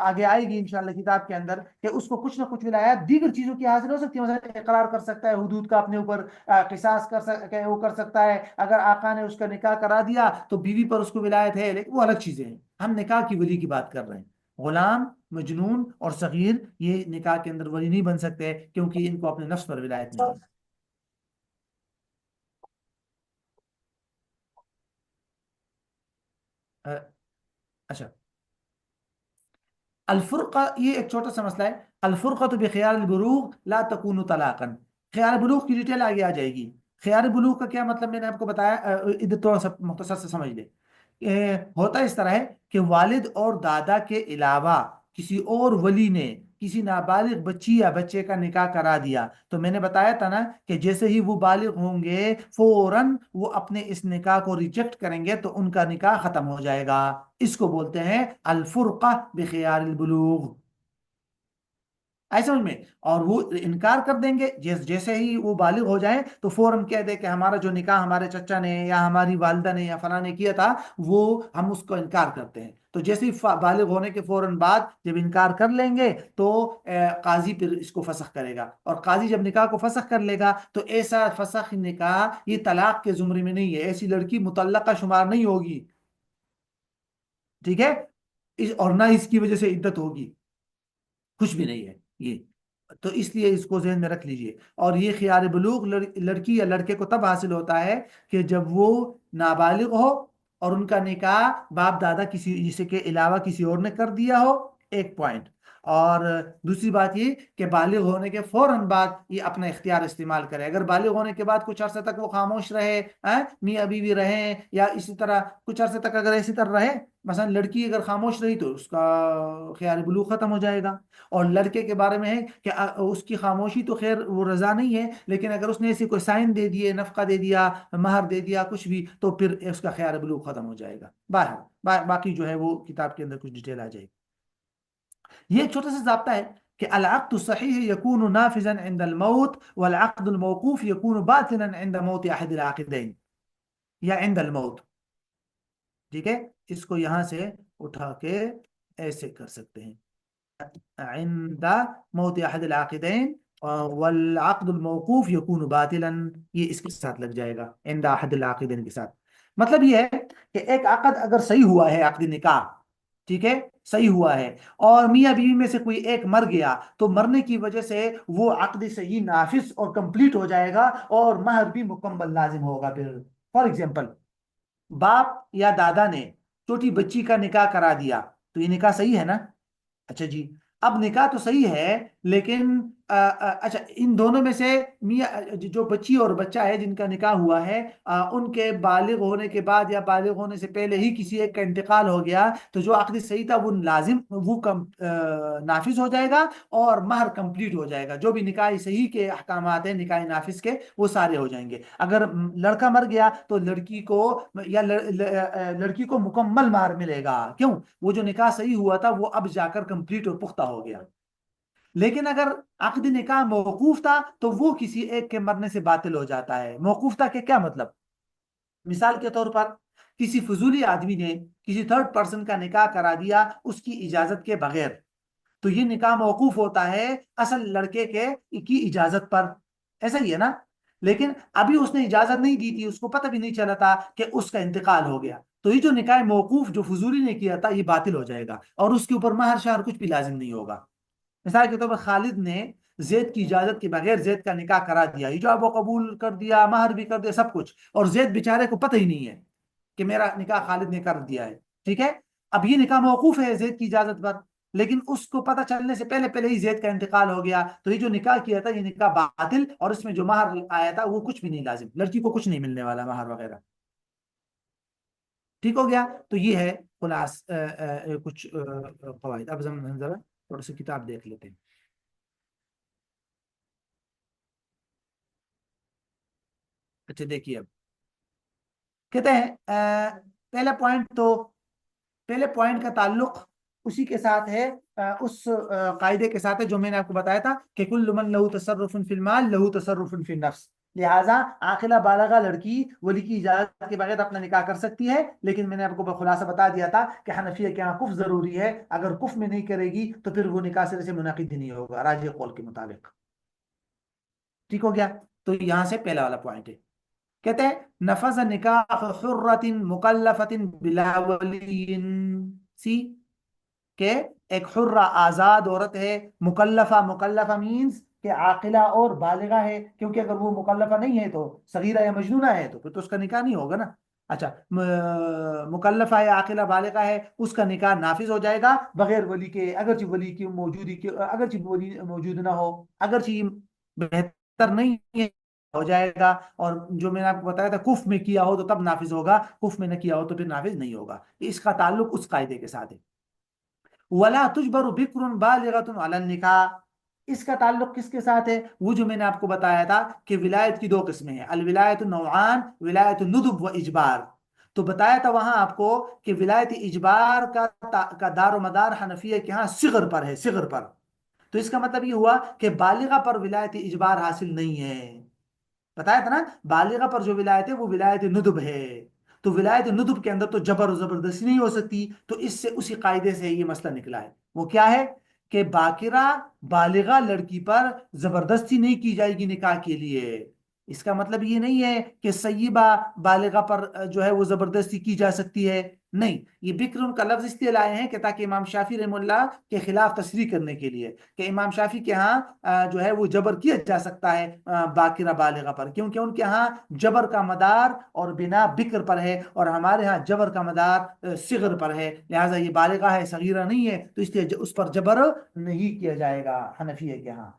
آگے آئے گی انشاءاللہ کتاب کے اندر کہ اس کو کچھ نہ کچھ ولایات دیگر چیزوں کی حاصل ہو سکتی ہے. مثلا اقرار کر سکتا ہے حدود کا اپنے اوپر، قصاص وہ کر سکتا ہے. اگر آقا نے اس کا نکاح کرا دیا تو بیوی پر اس کو ولایت ہے، لیکن وہ الگ چیزیں ہیں. ہم نکاح کی ولی کی بات کر رہے ہیں. غلام، مجنون اور صغیر یہ نکاح کے اندر ولی نہیں بن سکتے کیونکہ ان کو اپنے نفس پر ولایت نہیں ہے. اچھا، الفرقہ یہ ایک چھوٹا سا مسئلہ ہے. الفرقہ بخیال البلوغ لا تکون طلاقا. خیال بلوغ کی ڈیٹیل آگے آ جائے گی. خیال بلوغ کا کیا مطلب میں نے آپ کو بتایا، ادھر تھوڑا سا مختصر سے سمجھ لے. ہوتا اس طرح ہے کہ والد اور دادا کے علاوہ کسی اور ولی نے کسی نابالغ بچی یا بچے کا نکاح کرا دیا، تو میں نے بتایا تھا نا کہ جیسے ہی وہ بالغ ہوں گے فوراً وہ اپنے اس نکاح کو ریجیکٹ کریں گے تو ان کا نکاح ختم ہو جائے گا. اس کو بولتے ہیں الفرقہ بخیار البلوغ. ایسے سمجھ میں؟ اور وہ انکار کر دیں گے جیسے ہی وہ بالغ ہو جائیں تو فوراً کہہ دے کہ ہمارا جو نکاح ہمارے چچا نے یا ہماری والدہ نے یا فلاں نے کیا تھا وہ ہم اس کو انکار کرتے ہیں. تو جیسے ہی بالغ ہونے کے فوراً بعد جب انکار کر لیں گے تو قاضی پھر اس کو فسخ کرے گا. اور قاضی جب نکاح کو فسخ کر لے گا تو ایسا فسخ نکاح یہ طلاق کے زمرے میں نہیں ہے. ایسی لڑکی مطلقہ شمار نہیں ہوگی. ٹھیک ہے؟ اور نہ اس کی وجہ سے عدت ہوگی، کچھ بھی نہیں ہے یہ. تو اس لیے اس کو ذہن میں رکھ لیجئے. اور یہ خیار بلوغ لڑکی یا لڑکے کو تب حاصل ہوتا ہے کہ جب وہ نابالغ ہو اور ان کا نکاح باپ دادا کسی جسے کے علاوہ کسی اور نے کر دیا ہو. ایک پوائنٹ. اور دوسری بات یہ کہ بالغ ہونے کے فوراً بعد یہ اپنا اختیار استعمال کرے. اگر بالغ ہونے کے بعد کچھ عرصے تک وہ خاموش رہے، میاں بیوی رہیں یا اسی طرح کچھ عرصے تک اگر اسی طرح رہے، مثلا لڑکی اگر خاموش رہی تو اس کا خیال بلوغ ختم ہو جائے گا. اور لڑکے کے بارے میں ہے کہ اس کی خاموشی تو خیر وہ رضا نہیں ہے، لیکن اگر اس نے ایسی کوئی سائن دے دیے، نفقہ دے دیا، مہر دے دیا، کچھ بھی، تو پھر اس کا خیال بلوغ ختم ہو جائے گا. باقی جو ہے وہ کتاب کے اندر کچھ ڈیٹیل آ جائے گی. یہ ایک چھوٹا سا ضابطہ ہے کہ العقد الصحیح یکون نافذا عند الموت والعقد الموقوف یکون باطلا عند موت احد العاقدین یا عند الموت. ٹھیک ہے؟ اس کو یہاں سے اٹھا کے ایسے کر سکتے ہیں، عند موت احد العاقدین والعقد الموقوف يكون باطلا. یہ اس کے ساتھ لگ جائے گا عند احد العاقدین کے ساتھ. مطلب یہ ہے کہ ایک عقد اگر صحیح ہوا ہے، عقد نکاح ٹھیک ہے صحیح ہوا ہے، اور میاں بیوی میں سے کوئی ایک مر گیا تو مرنے کی وجہ سے وہ عقد صحیح نافذ اور کمپلیٹ ہو جائے گا اور مہر بھی مکمل لازم ہوگا. پھر فار ایگزامپل باپ یا دادا نے چھوٹی بچی کا نکاح کرا دیا تو یہ نکاح صحیح ہے نا؟ اچھا جی، اب نکاح تو صحیح ہے لیکن اچھا ان دونوں میں سے میاں جو بچی اور بچہ ہے جن کا نکاح ہوا ہے، ان کے بالغ ہونے کے بعد یا بالغ ہونے سے پہلے ہی کسی ایک کا انتقال ہو گیا تو جو عقد صحیح تھا وہ لازم وہ نافذ ہو جائے گا اور مہر کمپلیٹ ہو جائے گا. جو بھی نکاح صحیح کے احکامات ہیں نکاح نافذ کے وہ سارے ہو جائیں گے. اگر لڑکا مر گیا تو لڑکی کو یا لڑکی کو مکمل مہر ملے گا. کیوں؟ وہ جو نکاح صحیح ہوا تھا وہ اب جا کر کمپلیٹ اور پختہ ہو گیا. لیکن اگر عقد نکاح موقوف تھا تو وہ کسی ایک کے مرنے سے باطل ہو جاتا ہے. موقوف تھا کہ کیا مطلب؟ مثال کے طور پر کسی فضولی آدمی نے کسی تھرڈ پرسن کا نکاح کرا دیا اس کی اجازت کے بغیر، تو یہ نکاح موقوف ہوتا ہے اصل لڑکے کی اجازت پر. ایسا ہی ہے نا؟ لیکن ابھی اس نے اجازت نہیں دی تھی، اس کو پتہ بھی نہیں چلا تھا کہ اس کا انتقال ہو گیا، تو یہ جو نکاح موقوف جو فضولی نے کیا تھا یہ باطل ہو جائے گا اور اس کے اوپر مہر شہر کچھ بھی لازم نہیں ہوگا. مثال کے طور پر خالد نے زید کی اجازت کے بغیر زید کا نکاح کرا دیا، ایجاب و قبول کر دیا، مہر بھی کر دیا، سب کچھ، اور زید بیچارے کو پتہ ہی نہیں ہے کہ میرا نکاح خالد نے کر دیا ہے. ٹھیک ہے؟ اب یہ نکاح موقوف ہے زید کی اجازت پر، لیکن اس کو پتہ چلنے سے پہلے ہی زید کا انتقال ہو گیا، تو یہ جو نکاح کیا تھا یہ نکاح باطل، اور اس میں جو مہر آیا تھا وہ کچھ بھی نہیں لازم، لڑکی کو کچھ نہیں ملنے والا مہر وغیرہ. ٹھیک ہو گیا؟ تو یہ ہے خلاص کچھ قواعد. اب ہم ذرا تھوڑا سی کتاب دیکھ لیتے ہیں. اچھا دیکھیے اب کہتے ہیں پہلا پوائنٹ تو پہلے پوائنٹ کا تعلق اسی کے ساتھ ہے، اس قاعدے کے ساتھ ہے جو میں نے آپ کو بتایا تھا کہ کل من لہو تصرف فی المال لہو تصرف فی النفس. لہٰذا عاقلہ بالغہ لڑکی ولی کی اجازت کے بغیر اپنا نکاح کر سکتی ہے، لیکن میں نے آپ کو بخلاصہ بتا دیا تھا کہ حنفیہ کے یہاں کف ضروری ہے. اگر کف میں نہیں کرے گی تو پھر وہ نکاح سرے سے منعقد ہی نہیں ہوگا راجح قول کے مطابق. ٹھیک ہو گیا؟ تو یہاں سے پہلا والا پوائنٹ ہے. کہتے ہیں نفذ نکاح حرۃ مکلفۃ بلا ولی. سی کہ ایک حرہ آزاد عورت ہے، مکلفہ، مکلفہ مینز کہ عاقلہ اور بالغہ ہے، کیونکہ اگر وہ مکلفہ نہیں ہے تو صغیرہ یا مجنونہ ہے تو پھر تو اس کا نکاح نہیں ہوگا نا. اچھا، مکلفہ ہے، عاقلہ بالغہ ہے، اس کا نکاح نافذ ہو جائے گا بغیر ولی کے، اگرچہ ولی کی موجودگی کی، اگرچہ ولی موجود نہ ہو، اگرچہ بہتر نہیں ہے، ہو جائے گا. اور جو میں نے آپ کو بتایا تھا کف میں کیا ہو تو تب نافذ ہوگا، کف میں نہ کیا ہو تو پھر نافذ نہیں ہوگا. اس کا تعلق اس قاعدے کے ساتھ ہے. ولا تجبر بکر بالغۃ علی النکاح. اس کا تعلق کس کے ساتھ ہے؟ وہ جو میں نے آپ کو بتایا تھا کہ ولایت کی دو قسمیں ہیں، الولایت نوعان، ولایت ندب و اجبار. تو بتایا تھا وہاں آپ کو کہ ولایت اجبار کا دار و مدار حنفیہ کے ہاں صغر پر ہے، صغر پر. تو اس کا مطلب یہ ہوا کہ بالغہ پر ولایت اجبار حاصل نہیں ہے. بتایا تھا نا بالغہ پر جو ولایت ہے وہ ولایت ندب ہے. تو ولایت ندب کے اندر تو جبر و زبردستی نہیں ہو سکتی. تو اس سے اسی قاعدے سے یہ مسئلہ نکلا ہے. وہ کیا ہے کہ باکرہ بالغہ لڑکی پر زبردستی نہیں کی جائے گی نکاح کے لیے. اس کا مطلب یہ نہیں ہے کہ سیبہ بالغہ پر جو ہے وہ زبردستی کی جا سکتی ہے، نہیں. یہ بکر کا لفظ اس لیے لائے ہیں کہ تاکہ امام شافعی رحمہ اللہ کے خلاف تصریح کرنے کے لیے کہ امام شافعی کے ہاں جو ہے وہ جبر کیا جا سکتا ہے باکرہ بالغہ پر، کیونکہ ان کے ہاں جبر کا مدار اور بنا بکر پر ہے، اور ہمارے ہاں جبر کا مدار صغر پر ہے. لہٰذا یہ بالغہ ہے، صغیرہ نہیں ہے، تو اس لیے اس پر جبر نہیں کیا جائے گا حنفیہ کے ہاں.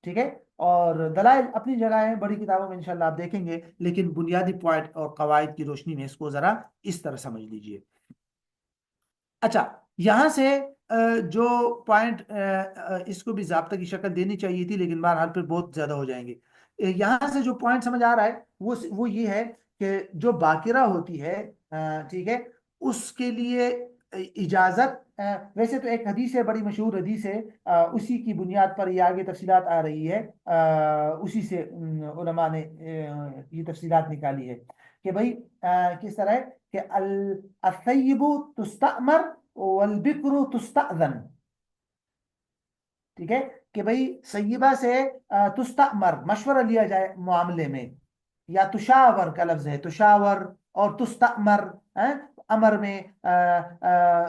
ٹھیک ہے؟ اور دلائل اپنی جگہ ہیں، بڑی کتابوں میں انشاءاللہ آپ دیکھیں گے، لیکن بنیادی پوائنٹ اور قواعد کی روشنی میں اس کو ذرا اس طرح سمجھ لیجئے. اچھا، یہاں سے جو پوائنٹ اس کو بھی ضابطہ کی شکل دینی چاہیے تھی، لیکن بہرحال پھر بہت زیادہ ہو جائیں گے. یہاں سے جو پوائنٹ سمجھ آ رہا ہے وہ یہ ہے کہ جو باکرہ ہوتی ہے، ٹھیک ہے، اس کے لیے اجازت، ویسے تو ایک حدیث ہے، بڑی مشہور حدیث ہے، اسی کی بنیاد پر یہ آگے تفصیلات آ رہی ہے، اسی سے علماء نے یہ تفصیلات نکالی ہے کہ بھائی کس طرح ہے کہ الثیب تستأمر والبکر تستأذن. ٹھیک ہے کہ بھائی سیبہ سے تستأمر مشورہ لیا جائے معاملے میں، یا تشاور کا لفظ ہے، تشاور اور تستأمر، امر میں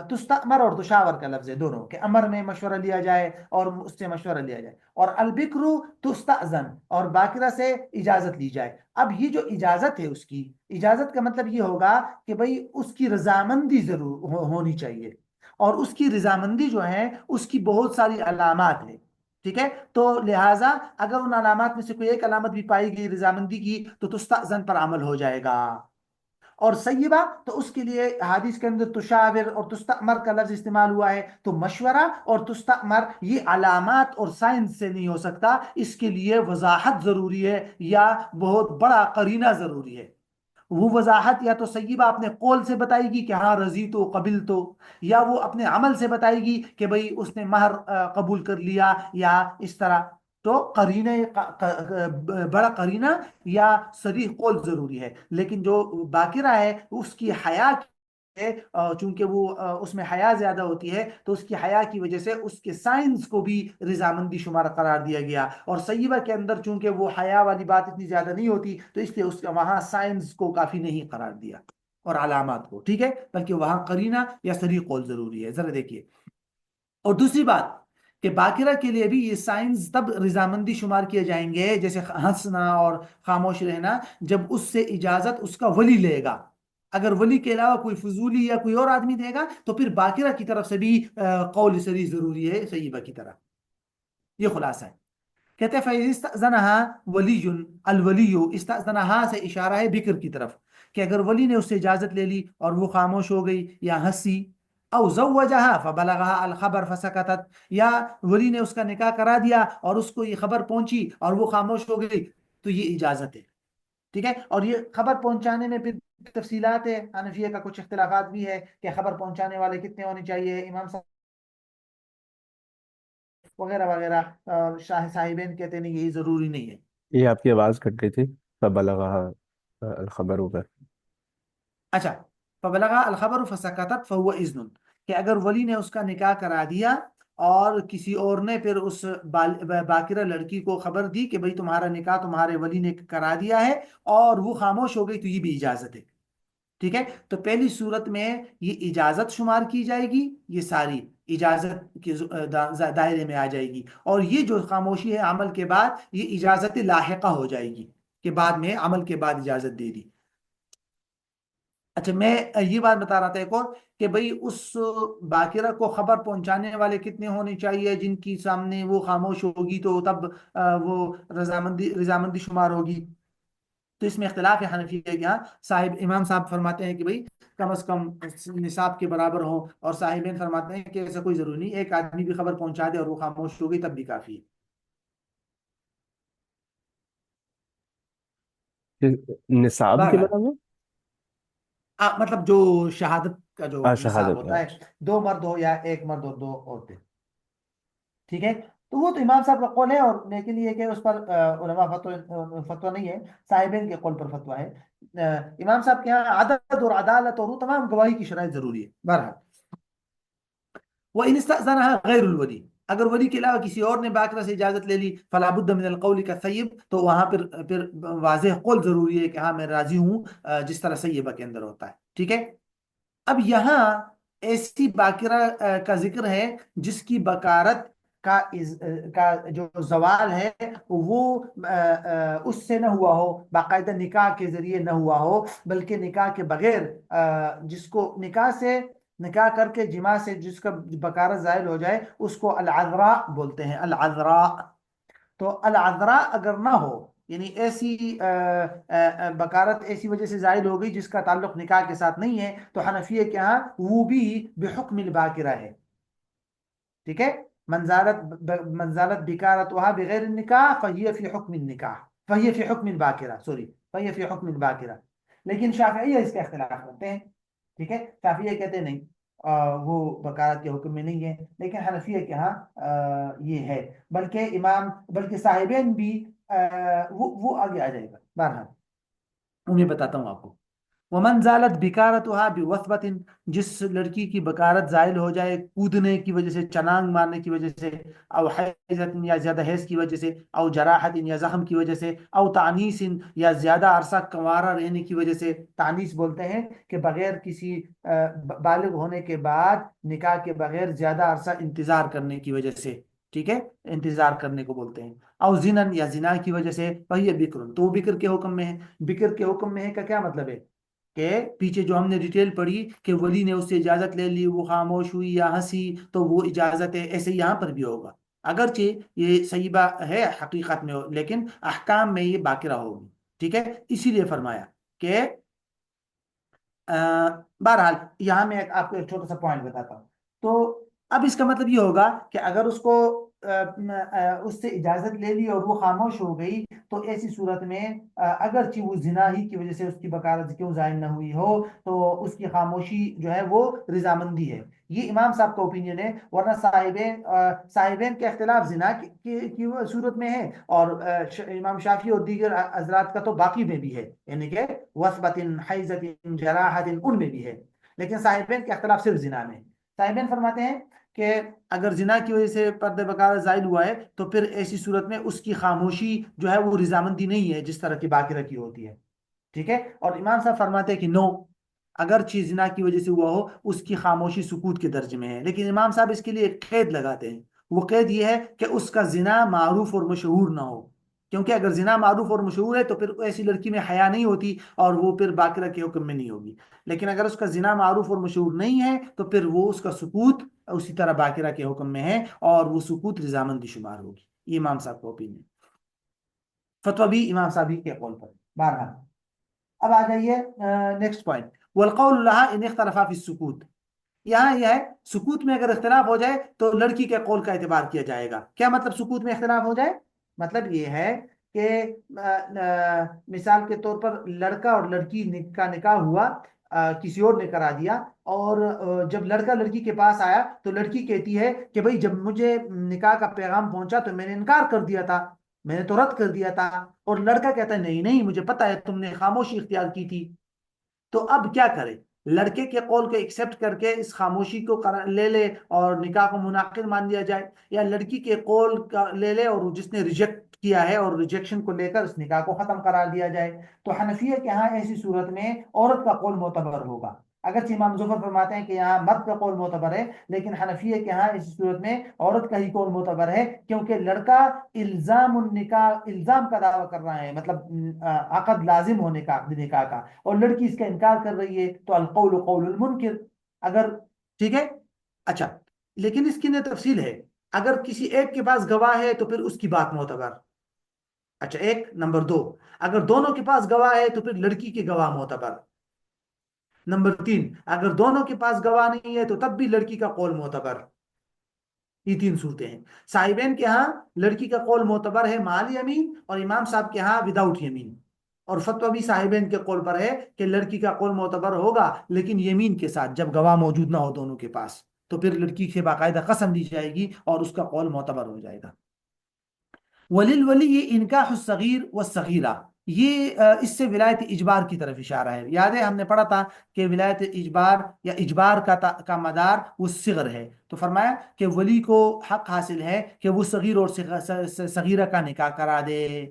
تستأمر اور تشاور کا لفظ ہے دونوں، کہ امر میں مشورہ لیا جائے اور اس سے مشورہ لیا جائے. اور البکر تستأذن، اور باکرہ سے اجازت لی جائے. اب یہ جو اجازت ہے، اس کی اجازت کا مطلب یہ ہوگا کہ بھائی اس کی رضامندی ضرور ہونی چاہیے، اور اس کی رضامندی جو ہے اس کی بہت ساری علامات ہیں. ٹھیک ہے؟ تو لہٰذا اگر ان علامات میں سے کوئی ایک علامت بھی پائی گئی رضامندی کی تو تستأذن پر عمل ہو جائے گا. اور سیبہ تو اس کے لیے حدیث کے اندر تشاور اور تستأمر کا لفظ استعمال ہوا ہے، تو مشورہ اور تستأمر یہ علامات اور سائنس سے نہیں ہو سکتا، اس کے لیے وضاحت ضروری ہے یا بہت بڑا قرینہ ضروری ہے. وہ وضاحت یا تو سیبہ اپنے قول سے بتائے گی کہ ہاں رضی تو قبل تو، یا وہ اپنے عمل سے بتائے گی کہ بھئی اس نے مہر قبول کر لیا یا اس طرح. تو قرینہ، بڑا قرینہ یا صریح قول ضروری ہے. لیکن جو باکرہ ہے اس کی حیا ہے، چونکہ وہ اس میں حیا زیادہ ہوتی ہے، تو اس کی حیا کی وجہ سے اس کے سائنس کو بھی رضامندی شمار قرار دیا گیا. اور سیبہ کے اندر چونکہ وہ حیا والی بات اتنی زیادہ نہیں ہوتی، تو اس لیے اس کا وہاں سائنس کو کافی نہیں قرار دیا اور علامات کو. ٹھیک ہے؟ بلکہ وہاں قرینہ یا صریح قول ضروری ہے. ذرا دیکھیے. اور دوسری بات کہ باکرہ کے لیے بھی یہ سائنس تب رضامندی شمار کیے جائیں گے، جیسے ہنسنا اور خاموش رہنا، جب اس سے اجازت اس کا ولی لے گا. اگر ولی کے علاوہ کوئی فضولی یا کوئی اور آدمی دے گا تو پھر باکرہ کی طرف سے بھی قول صریح ضروری ہے سیبہ کی طرح. یہ خلاصہ ہے. کہتے ہیں فَإِذِ اسْتَأْذَنَهَا وَلِيٌّ، الولیُّ استأذنها سے اشارہ ہے بکر کی طرف، کہ اگر ولی نے اس سے اجازت لے لی اور وہ خاموش ہو گئی یا ہنسی، او زوجها فبلغها الخبر فسکتت، یا ولی نے اس کا نکاح کرا دیا اور اس کو یہ خبر پہنچی اور وہ خاموش ہو گئی، تو یہ اجازت ہے. ٹھیک ہے؟ اور یہ خبر پہنچانے میں پھر تفصیلات ہے، حنفیہ کا کچھ اختلافات بھی ہے کہ خبر پہنچانے والے کتنے ہونے چاہیے، امام صاحب وغیرہ وغیرہ، شاہ صاحبین کہتے ہیں نہیں یہی ضروری نہیں ہے۔ یہ آپ کی آواز کٹ گئی تھی، فبلغها الخبر اوپر. اچھا، فبلغ الخبر فسکتت فهو اذن، کہ اگر ولی نے اس کا نکاح کرا دیا اور کسی اور نے پھر اس باکرہ لڑکی کو خبر دی کہ بھئی تمہارا نکاح تمہارے ولی نے کرا دیا ہے، اور وہ خاموش ہو گئی، تو یہ بھی اجازت ہے۔ ٹھیک ہے، تو پہلی صورت میں یہ اجازت شمار کی جائے گی، یہ ساری اجازت کے دائرے میں آ جائے گی، اور یہ جو خاموشی ہے عمل کے بعد یہ اجازت لاحقہ ہو جائے گی، کہ بعد میں عمل کے بعد اجازت دے دی۔ اچھا، میں یہ بات بتا رہا تھا ایک اور، کہ بھئی اس باقرہ کو خبر پہنچانے والے کتنے ہونے چاہیے جن کی سامنے وہ خاموش ہوگی تو تب وہ رضامندی شمار ہوگی۔ تو اس میں اختلاف ہے حنفیہ کے یہاں، صاحب امام صاحب فرماتے ہیں کہ بھئی کم از کم نصاب کے برابر ہو، اور صاحبین فرماتے ہیں کہ ایسا کوئی ضروری نہیں، ایک آدمی بھی خبر پہنچا دے اور وہ خاموش ہو گئی تب بھی کافی ہے۔ نصاب کے بہرحال، بارے میں. مطلب جو شہادت کا جو نصاب شہادت. ہوتا ہے، دو مرد ہو یا ایک مرد اور دو عورتیں، ٹھیک ہے، تو وہ تو امام صاحب کا قول ہے، اور لیکن یہ کہ اس پر علماء فتویٰ نہیں ہے، صاحبین کے قول پر فتویٰ ہے۔ امام صاحب کے یہاں عدد اور عدالت اور وہ تمام گواہی کی شرائط ضروری ہے۔ بہرحال، وہ ان استأذنها غیر الولی، اگر ولی کے علاوہ کسی اور نے باقرہ سے اجازت لے لی، فلا بد من القول کا سیب، تو وہاں پھر واضح قول ضروری ہے کہ ہاں میں راضی ہوں، جس طرح سیبہ کے اندر ہوتا ہے۔ ٹھیک ہے، اب یہاں ایسی باقرہ کا ذکر ہے جس کی بکارت کا جو زوال ہے وہ اس سے نہ ہوا ہو، باقاعدہ نکاح کے ذریعے نہ ہوا ہو، بلکہ نکاح کے بغیر، جس کو نکاح کر کے جماع سے جس کا بکارت زائل ہو جائے اس کو العذراء بولتے ہیں، العذراء۔ تو العذراء اگر نہ ہو، یعنی ایسی بکارت ایسی وجہ سے زائل ہو گئی جس کا تعلق نکاح کے ساتھ نہیں ہے، تو حنفیہ کے ہاں وہ بھی بحکم الباکرہ ہے۔ ٹھیک ہے، منزالت بکارتها بغیر النکاح فہی فی حکم النکاح، فہی فی حکم الباکرہ، سوری، فہی فی حکم الباکرہ۔ لیکن شافعیہ اس کا اختلاف کرتے ہیں۔ ٹھیک ہے، شافعیہ کہتے ہیں نہیں، وہ بکارت کے حکم میں نہیں ہے، لیکن حنفیہ کے ہاں یہ ہے، بلکہ صاحبین بھی وہ آگے آ جائے گا۔ بہرحال میں بتاتا ہوں آپ کو، ومن زالت بکارتها بوثبت، جس لڑکی کی بکارت زائل ہو جائے کودنے کی وجہ سے، چنانگ مارنے کی وجہ سے، او حیضت یا زیادہ حیض کی وجہ سے، او جراحت یا زخم کی وجہ سے، او تعنیس یا زیادہ عرصہ کنوارا رہنے کی وجہ سے۔ تعنیس بولتے ہیں کہ بغیر کسی بالغ ہونے کے بعد نکاح کے بغیر زیادہ عرصہ انتظار کرنے کی وجہ سے، ٹھیک ہے، انتظار کرنے کو بولتے ہیں۔ او زنن یا زنا کی وجہ سے، وہی بکر، تو وہ بکر کے حکم میں ہے۔ بکر کے حکم میں ہے کا کیا مطلب ہے کہ پیچھے جو ہم نے ڈیٹیل پڑھی کہ ولی نے اس سے اجازت لے لی، وہ خاموش ہوئی یا ہنسی، تو وہ اجازت ہے، ایسے یہاں پر بھی ہوگا، اگرچہ یہ صحیبہ ہے حقیقت میں، لیکن احکام میں یہ باقرہ ہوگی۔ ٹھیک ہے، اسی لیے فرمایا کہ بہرحال یہاں میں آپ کو ایک چھوٹا سا پوائنٹ بتاتا ہوں۔ تو اب اس کا مطلب یہ ہوگا کہ اگر اس کو اس سے اجازت لے لی اور وہ خاموش ہو گئی، تو ایسی صورت میں اگرچہ وہ زنا ہی کی وجہ سے اس کی بکارت کیوں زائل نہ ہوئی ہو، تو اس کی خاموشی جو ہے وہ رضامندی ہے۔ یہ امام صاحب کا اوپینین ہے، ورنہ صاحبین کے اختلاف زنا کی صورت میں ہے، اور امام شافعی اور دیگر حضرات کا تو باقی میں بھی ہے، یعنی کہ وثبت، حیضت، جراحت، ان میں بھی ہے، لیکن صاحبین کے اختلاف صرف زنا میں ہے۔ صاحبین فرماتے ہیں کہ اگر زنا کی وجہ سے پردہ بکارت زائل ہوا ہے تو پھر ایسی صورت میں اس کی خاموشی جو ہے وہ رضامندی نہیں ہے جس طرح کی باقرہ کی ہوتی ہے۔ ٹھیک ہے، اور امام صاحب فرماتے ہیں کہ نو، اگر چیز زنا کی وجہ سے ہوا ہو اس کی خاموشی سکوت کے درجے میں ہے، لیکن امام صاحب اس کے لیے ایک قید لگاتے ہیں، وہ قید یہ ہے کہ اس کا زنا معروف اور مشہور نہ ہو، کیونکہ اگر زنا معروف اور مشہور ہے تو پھر ایسی لڑکی میں حیا نہیں ہوتی اور وہ پھر باقرہ کے حکم میں نہیں ہوگی، لیکن اگر اس کا زنا معروف اور مشہور نہیں ہے تو پھر وہ اس کا سکوت اسی طرح باقرہ کے حکم میں ہے، اور وہ سکوت رضامندی شمار ہوگی۔ یہ امام صاحب کا اوپینین، فتویٰ بھی امام صاحب ہی کے قول پر۔ بہرحال اب آ جائیے نیکسٹ پوائنٹ، والقول لها ان اختلفا فی السکوت، یہاں یہ ہے سکوت میں اگر اختلاف ہو جائے تو لڑکی کے قول کا اعتبار کیا جائے گا۔ کیا مطلب سکوت میں اختلاف ہو جائے؟ مطلب یہ ہے کہ مثال کے طور پر لڑکا اور لڑکی کا نکاح ہوا، کسی اور نے کرا دیا، اور جب لڑکا لڑکی کے پاس آیا تو لڑکی کہتی ہے کہ بھائی جب مجھے نکاح کا پیغام پہنچا تو میں نے انکار کر دیا تھا، میں نے تو رد کر دیا تھا، اور لڑکا کہتا ہے نہیں نہیں مجھے پتا ہے تم نے خاموشی اختیار کی تھی۔ تو اب کیا کرے؟ لڑکے کے قول کو ایکسپٹ کر کے اس خاموشی کو لے لے اور نکاح کو منعقد مان لیا جائے، یا لڑکی کے قول کا لے لے اور جس نے ریجیکٹ کیا ہے اور ریجیکشن کو لے کر اس نکاح کو ختم کرا دیا جائے؟ تو حنفیہ کے ہاں ایسی صورت میں عورت کا قول معتبر ہوگا، اگرچہ امام ظفر فرماتے ہیں کہ یہاں مرد کا قول معتبر ہے، لیکن حنفیہ کے ہاں ایسی صورت میں عورت کا ہی قول معتبر ہے، کیونکہ لڑکا الزام النکاح، الزام کا دعویٰ کر رہا ہے، مطلب عقد لازم ہونے کا، عقد نکاح کا، اور لڑکی اس کا انکار کر رہی ہے، تو القول قول المنکر۔ اگر ٹھیک ہے، اچھا، لیکن اس کی نے تفصیل ہے، اگر کسی ایک کے پاس گواہ ہے تو پھر اس کی بات معتبر، اچھا ایک، نمبر دو، اگر دونوں کے پاس گواہ ہے تو پھر لڑکی کے گواہ معتبر، نمبر تین، اگر دونوں کے پاس گواہ نہیں ہے تو تب بھی لڑکی کا قول معتبر۔ یہ تین صورتیں ہیں۔ صاحبین کے ہاں لڑکی کا قول معتبر ہے مال یمین، اور امام صاحب کے ہاں وداؤٹ یمین، اور فتویٰ بھی صاحبین کے قول پر ہے کہ لڑکی کا قول معتبر ہوگا لیکن یمین کے ساتھ، جب گواہ موجود نہ ہو دونوں کے پاس تو پھر لڑکی سے باقاعدہ قسم لی جائے گی اور اس کا قول معتبر ہو جائے گا۔ ولیل ولی یہ انکاح الصغیر والصغیرہ، یہ اس سے ولایت اجبار کی طرف اشارہ ہے۔ یاد ہے ہم نے پڑھا تھا کہ ولایت اجبار یا اجبار کا مدار وہ صغر ہے، تو فرمایا کہ ولی کو حق حاصل ہے کہ وہ صغیر اور صغیرہ کا نکاح کرا دے،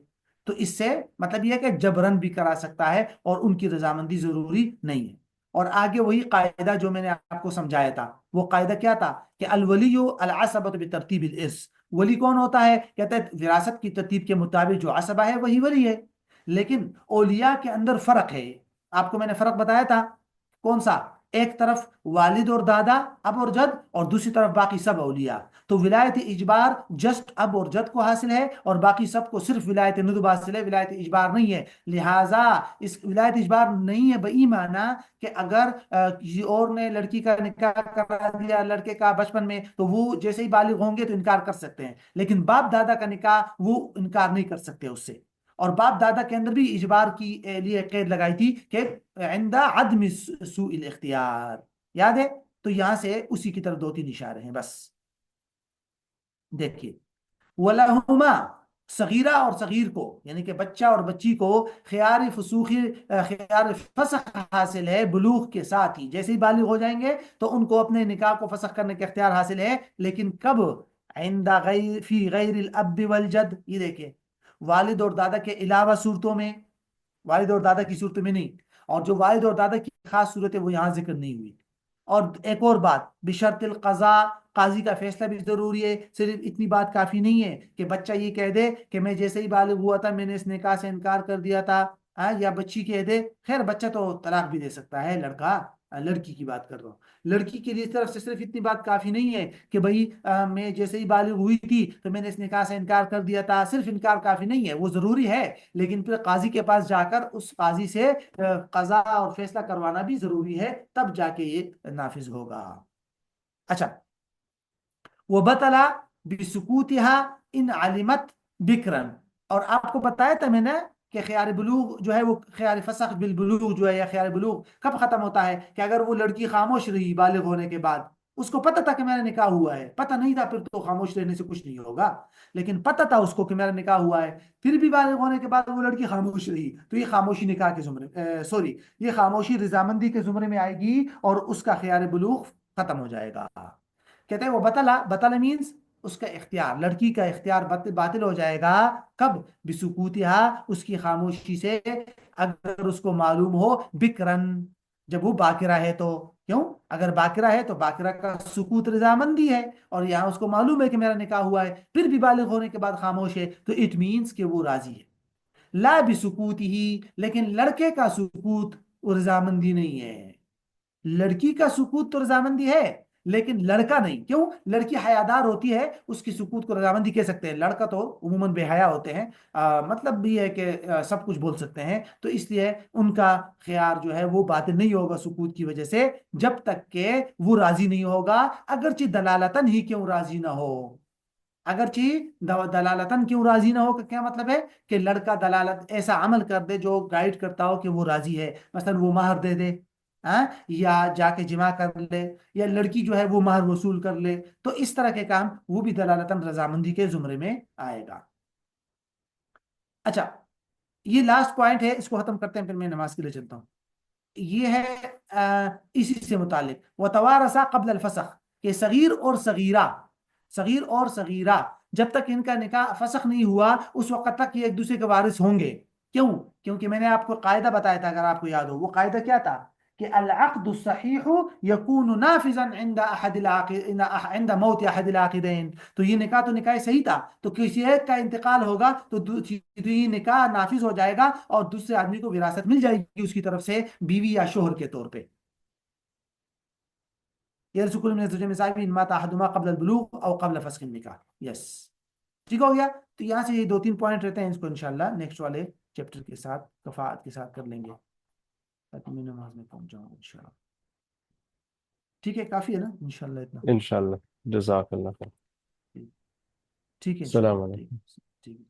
تو اس سے مطلب یہ ہے کہ جبرن بھی کرا سکتا ہے اور ان کی رضامندی ضروری نہیں ہے۔ اور آگے وہی قاعدہ جو میں نے آپ کو سمجھایا تھا، وہ قاعدہ کیا تھا کہ الولی العصبۃ بترتیب الارث، ولی کون ہوتا ہے؟ کہتا ہے وراثت کی ترتیب کے مطابق جو عصبہ ہے وہی ولی ہے، لیکن اولیاء کے اندر فرق ہے۔ آپ کو میں نے فرق بتایا تھا، کون سا؟ ایک طرف والد اور دادا، اب اور جد، اور دوسری طرف باقی سب اولیاء۔ تو ولایت اجبار جسٹ اب اور جد کو حاصل ہے، اور باقی سب کو صرف ولایت ندب حاصل ہے، ولایت اجبار نہیں ہے۔ لہٰذا اس ولایت اجبار نہیں ہے بئی معنی کہ اگر کسی اور نے لڑکی کا نکاح کرا دیا لڑکے کا بچپن میں تو وہ جیسے ہی بالغ ہوں گے تو انکار کر سکتے ہیں، لیکن باپ دادا کا نکاح وہ انکار نہیں کر سکتے اس سے۔ اور باپ دادا کے اندر بھی اجبار کی لیے قید لگائی تھی کہ عند عدم سوء الاختیار، یاد ہے؟ تو یہاں سے اسی کی طرف دو تین اشارے ہیں بس۔ دیکھیے، وَلَهُمَا، صغیرہ اور صغیر کو یعنی کہ بچہ اور بچی کو خیار فسوخی، خیار فسخ حاصل ہے بلوغ کے ساتھ ہی، جیسے ہی بالغ ہو جائیں گے تو ان کو اپنے نکاح کو فسخ کرنے کا اختیار حاصل ہے، لیکن کب؟ عند غیر فی غیر الاب والجد، یہ دیکھیں والد اور دادا کے علاوہ صورتوں میں، والد اور دادا کی صورت میں نہیں، اور جو والد اور دادا کی خاص صورت ہے وہ یہاں ذکر نہیں ہوئی۔ اور ایک اور بات، بشرط القضاء، قاضی کا فیصلہ بھی ضروری ہے، صرف اتنی بات کافی نہیں ہے کہ بچہ یہ کہہ دے کہ میں جیسے ہی بالغ ہوا تھا میں نے اس نکاح سے انکار کر دیا تھا، یا بچی کہہ دے، خیر بچہ تو طلاق بھی دے سکتا ہے، لڑکا، لڑکی کی بات کر رہا ہوں، لڑکی کے لیے طرف سے صرف اتنی بات کافی نہیں ہے کہ بھائی میں جیسے ہی بالغ ہوئی تھی تو میں نے اس نکاح سے انکار کر دیا تھا، صرف انکار کافی نہیں ہے، وہ ضروری ہے، لیکن پھر قاضی کے پاس جا کر اس قاضی سے قضا اور فیصلہ کروانا بھی ضروری ہے، تب جا کے یہ نافذ ہوگا۔ اچھا، وہ بتلا بسکوتها ان علمت بکرن، اور آپ کو بتایا تھا میں نے کہ خیار بلوغ جو ہے وہ خیار فسخ بالبلوغ جو ہے یا خیار بلوغ کب ختم ہوتا ہے؟ کہ اگر وہ لڑکی خاموش رہی بالغ ہونے کے بعد، اس کو پتہ تھا کہ میرا نکاح ہوا ہے، پتہ نہیں تھا پھر تو خاموش رہنے سے کچھ نہیں ہوگا، لیکن پتہ تھا اس کو کہ میرا نکاح ہوا ہے، پھر بھی بالغ ہونے کے بعد وہ لڑکی خاموش رہی، تو یہ خاموشی نکاح کے زمرے سوری یہ خاموشی رضامندی کے زمرے میں آئے گی اور اس کا خیار بلوغ ختم ہو جائے گا۔ کہتے ہیں وہ بطلا، بطلا مینز اس کا اختیار، لڑکی کا اختیار باطل ہو جائے گا، کب؟ بسکوتہا، اس کی خاموشی سے، اگر اس کو معلوم ہو، بکرن، جب وہ باکرہ ہے تو، کیوں؟ اگر باکرہ ہے تو باکرہ کا سکوت رضامندی ہے، اور یہاں اس کو معلوم ہے کہ میرا نکاح ہوا ہے پھر بھی بالغ ہونے کے بعد خاموش ہے، تو اٹ مینز کہ وہ راضی ہے۔ لا بسکوت ہی، لیکن لڑکے کا سکوت رضامندی نہیں ہے، لڑکی کا سکوت تو رضامندی ہے لیکن لڑکا نہیں، کیوں؟ لڑکی حیادار ہوتی ہے، اس کی سکوت کو رضامندی کہہ سکتے ہیں، لڑکا تو عموماً بے حیا ہوتے ہیں، مطلب بھی ہے کہ سب کچھ بول سکتے ہیں، تو اس لیے ان کا خیار جو ہے وہ باطل نہیں ہوگا سکوت کی وجہ سے، جب تک کہ وہ راضی نہیں ہوگا، اگرچہ دلالتاً ہی کیوں راضی نہ ہو، اگرچہ دلالتن کیوں راضی نہ ہو، کا کیا مطلب ہے کہ لڑکا دلالت ایسا عمل کر دے جو گائیڈ کرتا ہو کہ وہ راضی ہے، مثلا وہ مہر دے دے، ہاں، یا جا کے جمع کر لے، یا لڑکی جو ہے وہ مہر وصول کر لے، تو اس طرح کے کام وہ بھی دلالتن رضامندی کے زمرے میں آئے گا۔ اچھا، یہ لاسٹ پوائنٹ ہے، اس کو ختم کرتے ہیں پھر میں نماز کے لیے چلتا ہوں۔ یہ ہے اسی سے متعلق وتوارثا قبل الفسخ، کہ صغیر اور صغیرہ، صغیر اور صغیرہ جب تک ان کا نکاح فسخ نہیں ہوا اس وقت تک یہ ایک دوسرے کے وارث ہوں گے۔ کیوں؟ کیونکہ میں نے آپ کو قاعدہ بتایا تھا، اگر آپ کو یاد ہو، وہ قاعدہ کیا تھا کہ العقد الصحیح یکون نافذا عند موت احد العاقدین، تو یہ نکاح تو نکاح صحیح تھا، تو کسی ایک کا انتقال ہوگا تو یہ نکاح نافذ ہو جائے گا اور دوسرے آدمی کو وراثت مل جائے گی اس کی طرف سے بیوی یا شوہر کے طور پہ۔ يرث كل من الزوجين من صاحبه ان مات احدهما قبل البلوغ او قبل فسخ النکاح۔ یس، ٹھیک ہو گیا؟ تو یہاں سے یہ دو تین پوائنٹ رہتے ہیں، اس کو انشاءاللہ نیکسٹ والے چیپٹر کے ساتھ کفاءت کے ساتھ کر لیں گے تاکہ میں نماز میں پہنچ جاؤں انشاءاللہ۔ ٹھیک ہے، کافی ہے نا انشاءاللہ اتنا؟ انشاءاللہ، جزاک اللہ خیر، ٹھیک ہے السلام انشاءاللہ، ٹھیک علیکم۔ ٹھیک۔